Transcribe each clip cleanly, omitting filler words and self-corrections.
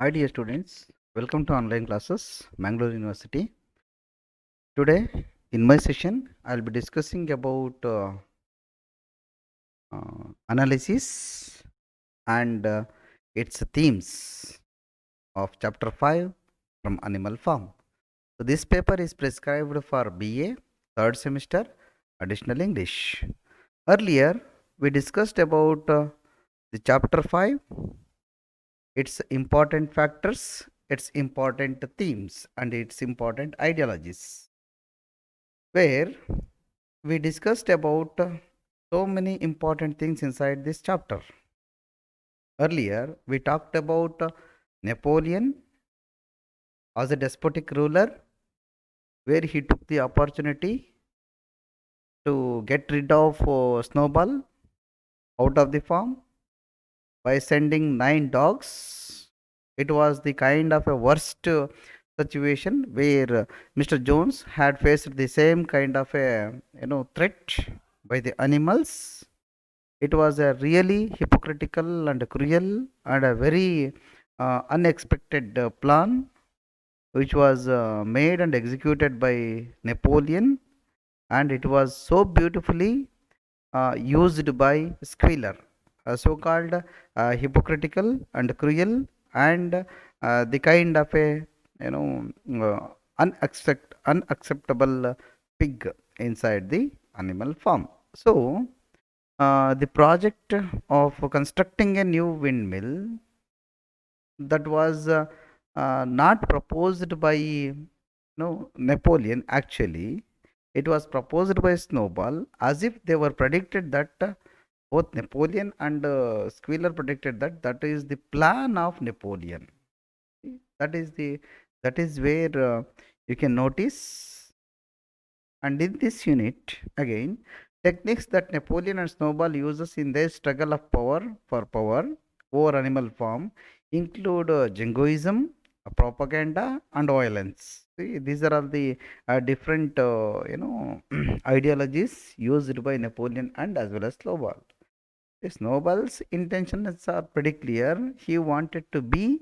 Hi dear students, welcome to online classes, Mangalore University. Today in my session, I will be discussing about analysis and its themes of chapter 5 from Animal Farm. So this paper is prescribed for BA, third semester, additional English. Earlier, we discussed about the chapter 5, its important factors, its important themes, and its important ideologies, where we discussed about so many important things inside this chapter. Earlier, we talked about Napoleon as a despotic ruler, where he took the opportunity to get rid of Snowball out of the farm by sending 9 dogs. It was the kind of a worst situation where Mr. Jones had faced the same kind of a threat by the animals. It was a really hypocritical and cruel and a very unexpected plan which was made and executed by Napoleon, and it was so beautifully used by Squealer, so called hypocritical and cruel and the kind of a you know unacceptable pig inside the animal farm. So the project of constructing a new windmill that was not proposed by Napoleon. Actually, it was proposed by Snowball, as if they were predicted that both Napoleon and Squealer predicted that that is the plan of Napoleon. That is the that is where you can notice. And in this unit, again, techniques that Napoleon and Snowball uses in their struggle of power over animal farm include jingoism, propaganda, and violence. See, these are all the different, ideologies used by Napoleon and as well as Snowball. Snowball's intentions are pretty clear. He wanted to be,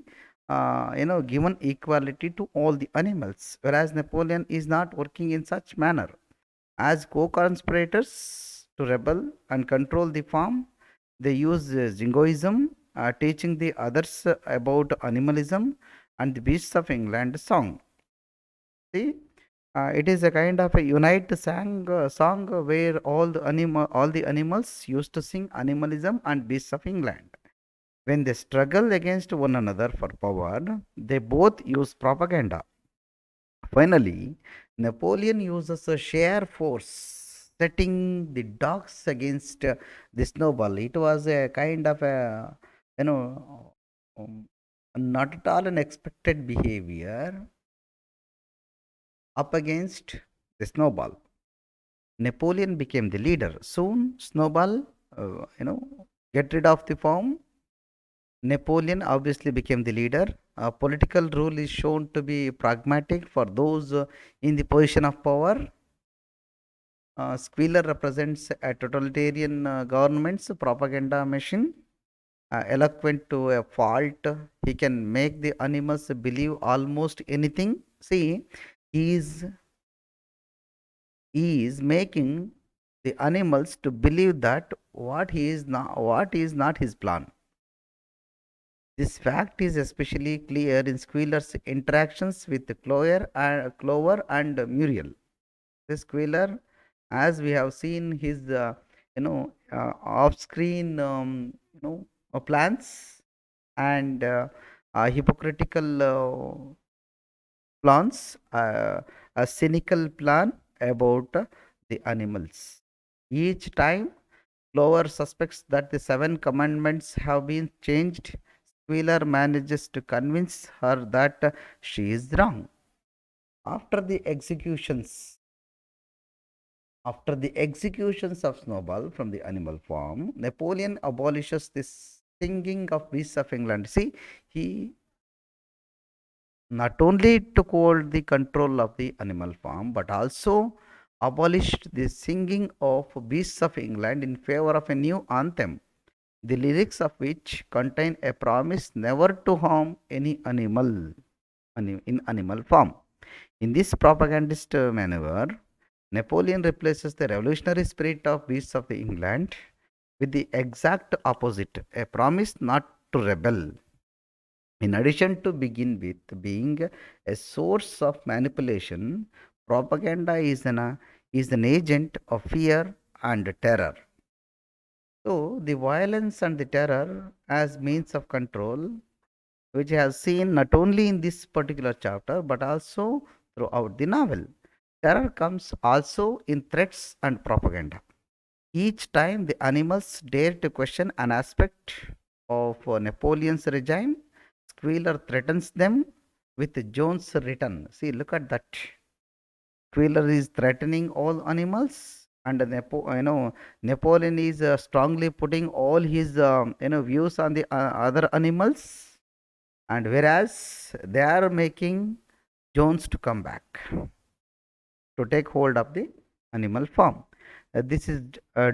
given equality to all the animals, whereas Napoleon is not working in such manner. As co-conspirators to rebel and control the farm, they use jingoism, teaching the others about animalism and the beasts of England song. See, it is a kind of a unite song where all the animals used to sing animalism and beasts of England. When they struggle against one another for power, they both use propaganda. Finally, Napoleon uses a sheer force, setting the dogs against the Snowball. It was a kind of a, you know, not at all an expected behavior up against the Snowball. Napoleon became the leader. Soon, Snowball, get rid of the farm. Napoleon obviously became the leader. Political rule is shown to be pragmatic for those in the position of power. Squealer represents a totalitarian government's propaganda machine, eloquent to a fault. He can make the animals believe almost anything. See, he is making the animals to believe that what is not his plan. This fact is especially clear in Squealer's interactions with Clover and Muriel. The Squealer, as we have seen his, off-screen, plans and hypocritical plans, a cynical plan about the animals. Each time Clover suspects that the seven commandments have been changed, Squealer manages to convince her that she is wrong. After the executions After the executions of Snowball from the animal farm, Napoleon abolishes this singing of beasts of England. See, he not only took hold the control of the animal farm, but also abolished the singing of beasts of England in favor of a new anthem. the lyrics of which contain a promise never to harm any animal in animal form. In this propagandist maneuver, Napoleon replaces the revolutionary spirit of Beasts of the England with the exact opposite, a promise not to rebel. In addition to begin with being a source of manipulation, propaganda is an agent of fear and terror. So the violence and the terror as means of control, which I have seen not only in this particular chapter but also throughout the novel. Terror comes also in threats and propaganda. Each time the animals dare to question an aspect of Napoleon's regime, Squealer threatens them with Jones' return. See, look at that. Squealer is threatening all animals, and Napoleon is strongly putting all his views on the other animals, and whereas they are making Jones to come back to take hold of the animal form. This is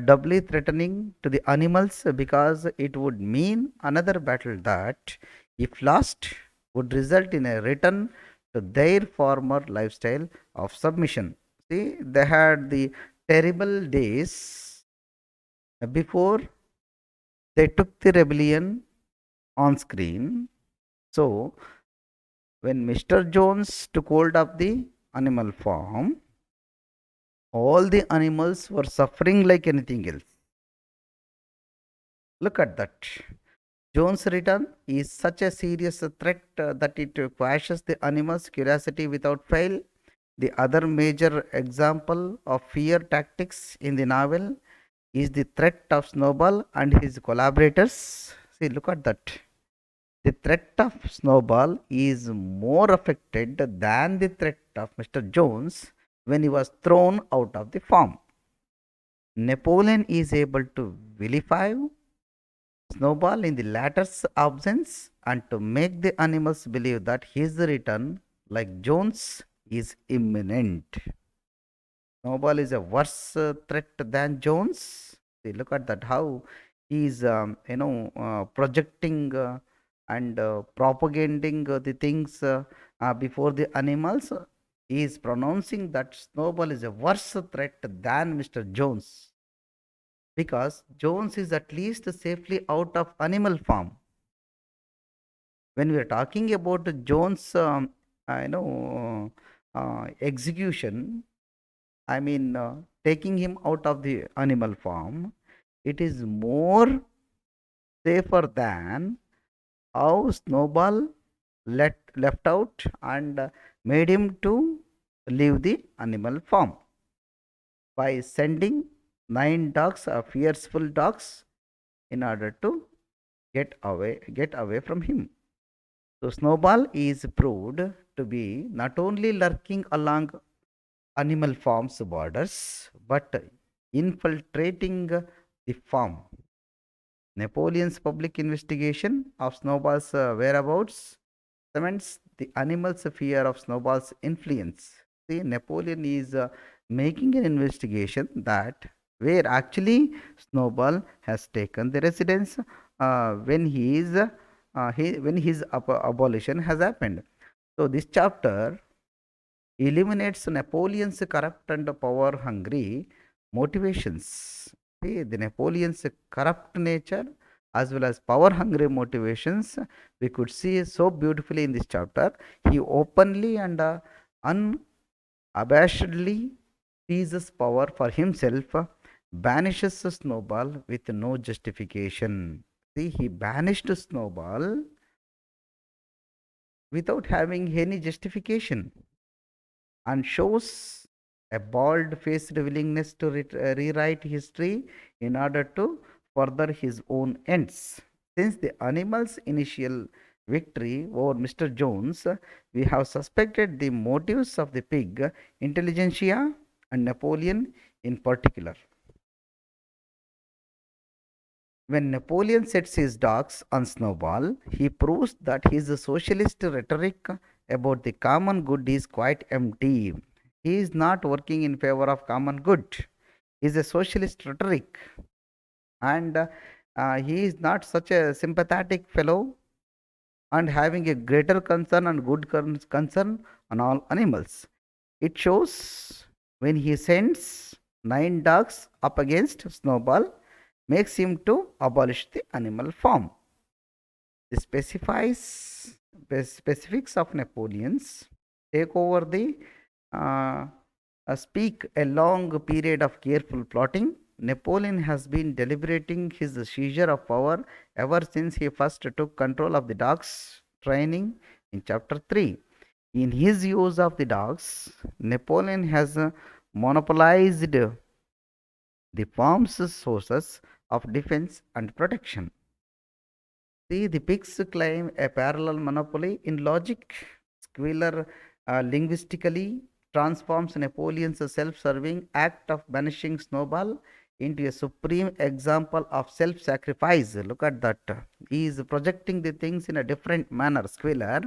doubly threatening to the animals because it would mean another battle that, if lost, would result in a return to their former lifestyle of submission. See, they had the terrible days before they took the rebellion on screen. So, when Mr. Jones took hold of the animal form, all the animals were suffering like anything else. Look at that. Jones' return is such a serious threat that it quashes the animal's curiosity without fail. The other major example of fear tactics in the novel is the threat of Snowball and his collaborators. See, look at that. The threat of Snowball is more affected than the threat of Mr. Jones when he was thrown out of the farm. Napoleon is able to vilify Snowball in the latter's absence and to make the animals believe that his return, like Jones, is imminent. Snowball is a worse threat than Jones. See, look at that, how he is, projecting and propagating the things before the animals. He is pronouncing that Snowball is a worse threat than Mr. Jones because Jones is at least safely out of animal form. When we are talking about Jones, execution, I mean, taking him out of the animal form, it is more safer than how Snowball left out and made him to leave the animal form by sending 9 dogs, fearful dogs, in order to get away from him. So Snowball is proved to be not only lurking along animal farms borders but infiltrating the farm. Napoleon's public investigation of Snowball's whereabouts cements the animal's fear of Snowball's influence. See, Napoleon is making an investigation that where actually Snowball has taken the residence when his abolition has happened. So this chapter eliminates Napoleon's corrupt and power hungry motivations. See, the Napoleon's corrupt nature as well as power hungry motivations we could see so beautifully in this chapter. He openly and unabashedly seizes power for himself, banishes Snowball with no justification. See, he banished Snowball without having any justification and shows a bald faced willingness to rewrite history in order to further his own ends. Since the animal's initial victory over Mr. Jones, we have suspected the motives of the pig, intelligentsia, and Napoleon in particular. When Napoleon sets his dogs on Snowball, he proves that his socialist rhetoric about the common good is quite empty. He is not working in favor of common good. He is a socialist rhetoric. And He is not such a sympathetic fellow and having a greater concern and good concern on all animals. It shows when he sends 9 dogs up against Snowball, makes him to abolish the animal farm. The specifics of Napoleon's take over the uh, speak a long period of careful plotting. Napoleon has been deliberating his seizure of power ever since he first took control of the dogs training in chapter 3. In his use of the dogs, Napoleon has monopolized the farm's sources of defense and protection. See, the pigs claim a parallel monopoly in logic. Squealer linguistically transforms Napoleon's self serving act of banishing Snowball into a supreme example of self sacrifice. Look at that. He is projecting the things in a different manner. Squealer.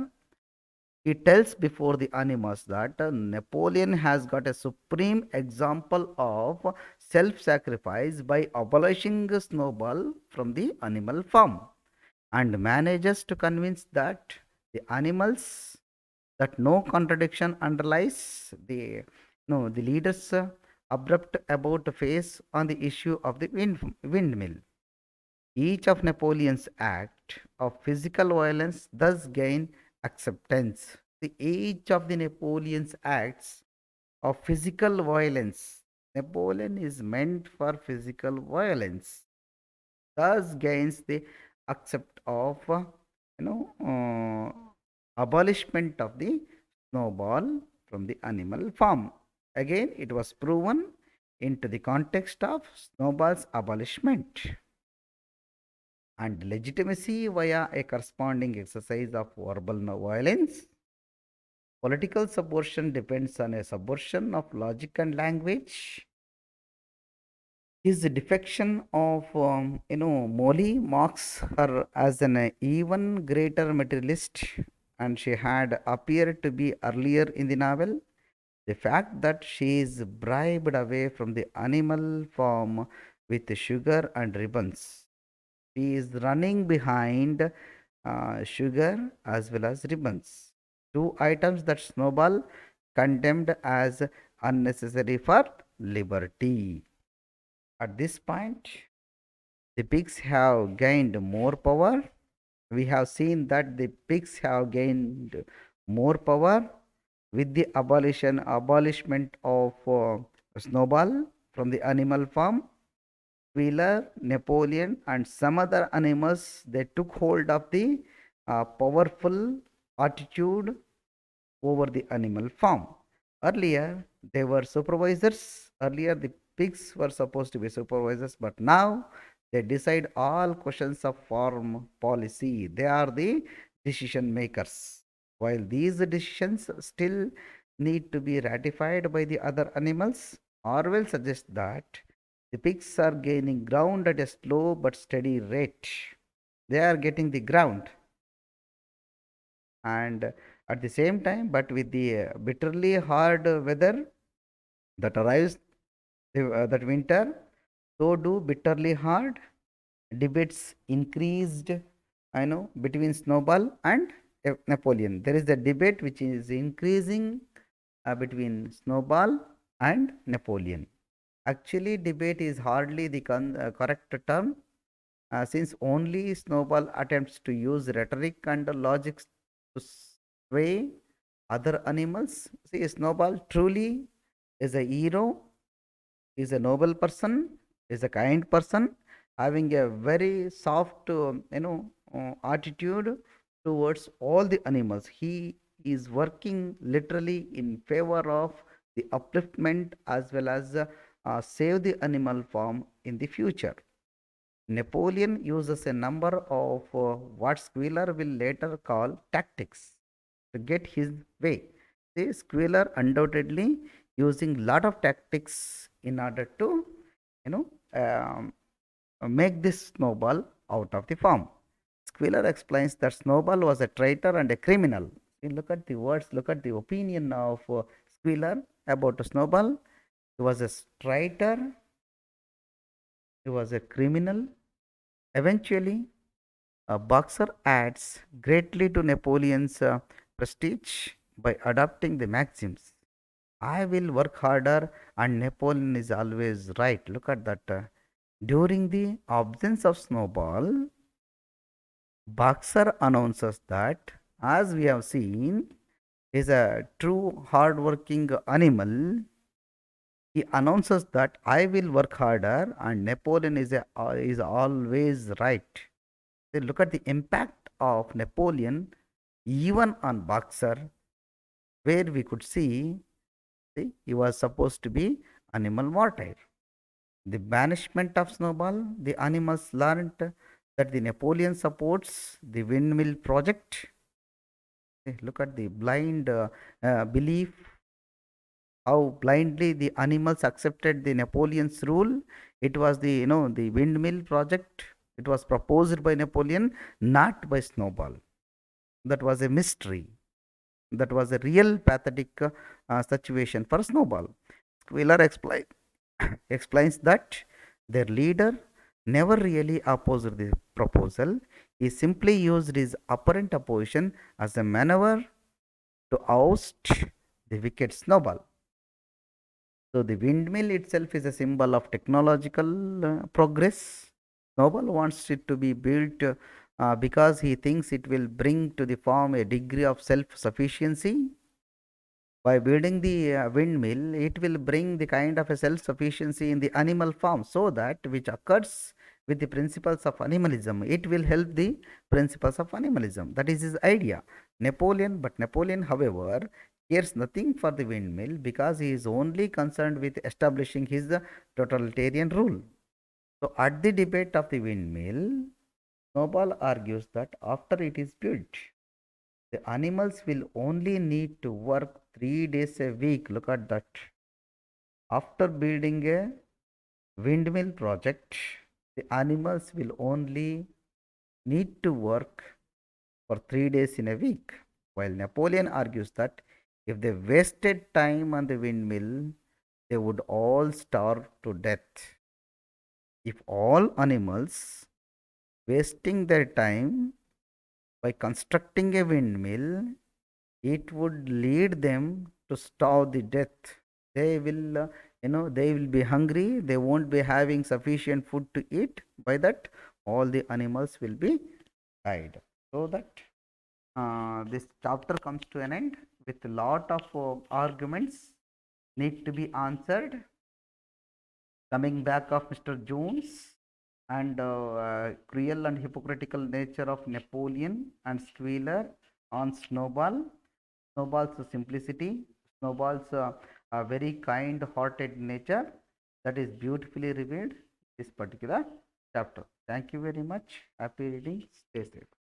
He tells before the animals that Napoleon has got a supreme example of self sacrifice by abolishing Snowball from the animal farm and manages to convince that the animals that no contradiction underlies the leaders abrupt about face on the issue of the windmill. Each of Napoleon's act of physical violence thus gain acceptance. The each of the Napoleon's acts of physical violence, Napoleon is meant for physical violence, thus gains the accept of abolishment of the Snowball from the animal farm. Again, it was proven into the context of Snowball's abolishment and legitimacy via a corresponding exercise of verbal violence. Political subversion depends on a subversion of logic and language. His defection of Molly marks her as an even greater materialist, and she had appeared to be earlier in the novel. The fact that she is bribed away from the animal farm with sugar and ribbons. She is running behind sugar as well as ribbons. Two items that Snowball condemned as unnecessary for liberty. At this point, the pigs have gained more power. We have seen that the pigs have gained more power with the abolishment of Snowball from the animal farm. Wheeler, Napoleon, and some other animals they took hold of the powerful attitude over the animal farm. Earlier, they were supervisors. Earlier, the pigs were supposed to be supervisors, but now they decide all questions of farm policy. They are the decision makers. While these decisions still need to be ratified by the other animals, Orwell suggests that the pigs are gaining ground at a slow but steady rate. They are getting the ground, and at the same time, but with the bitterly hard weather that arrives that winter, so do bitterly hard debates increased. I know between Snowball and Napoleon. There is a debate which is increasing between Snowball and Napoleon. Actually, debate is hardly the correct term since only Snowball attempts to use rhetoric and logic to sway other animals. See, Snowball truly is a hero, is a noble person, is a kind person, having a very soft, attitude towards all the animals. He is working literally in favor of the upliftment as well as save the animal farm in the future. Napoleon uses a number of what Squealer will later call tactics to get his way. See, Squealer undoubtedly using lot of tactics in order to, you know, um, make this Snowball out of the farm. Squealer explains that Snowball was a traitor and a criminal. See, look at the words, look at the opinion of Squealer about Snowball. He was a traitor, he was a criminal, Eventually, Boxer adds greatly to Napoleon's prestige by adopting the maxims. I will work harder and Napoleon is always right. Look at that. During the absence of Snowball, Boxer announces that, as we have seen, is a true hard-working animal. He announces that I will work harder and Napoleon is always right. They look at the impact of Napoleon even on Boxer, where we could see he was supposed to be animal martyr. The banishment of Snowball, the animals learned that the Napoleon supports the windmill project. Look at the blind belief, how blindly the animals accepted the Napoleon's rule. It was the windmill project. It was proposed by Napoleon, not by Snowball. That was a mystery. That was a real pathetic situation for Snowball. Wheeler explains that their leader never really opposed the proposal. He simply used his apparent opposition as a maneuver to oust the wicked Snowball. So the windmill itself is a symbol of technological progress. Snowball wants it to be built because he thinks it will bring to the farm a degree of self-sufficiency. By building the windmill, it will bring the kind of a self-sufficiency in the animal farm, so that which occurs with the principles of animalism. It will help the principles of animalism. That is his idea. But Napoleon, however, cares nothing for the windmill because he is only concerned with establishing his totalitarian rule. So, at the debate of the windmill, Snowball argues that after it is built, the animals will only need to work 3 days a week. Look at that. After building a windmill project, the animals will only need to work for 3 days in a week. While Napoleon argues that if they wasted time on the windmill, they would all starve to death. If all animals wasting their time by constructing a windmill, it would lead them to starve the death. They will, they will be hungry. They won't be having sufficient food to eat. By that, all the animals will be died. So that this chapter comes to an end with a lot of arguments need to be answered. Coming back of Mr. Jones and cruel and hypocritical nature of Napoleon and Schuyler on Snowball. Snowball's simplicity, Snowball's very kind hearted nature, that is beautifully revealed in this particular chapter. Thank you very much. Happy reading. Stay safe.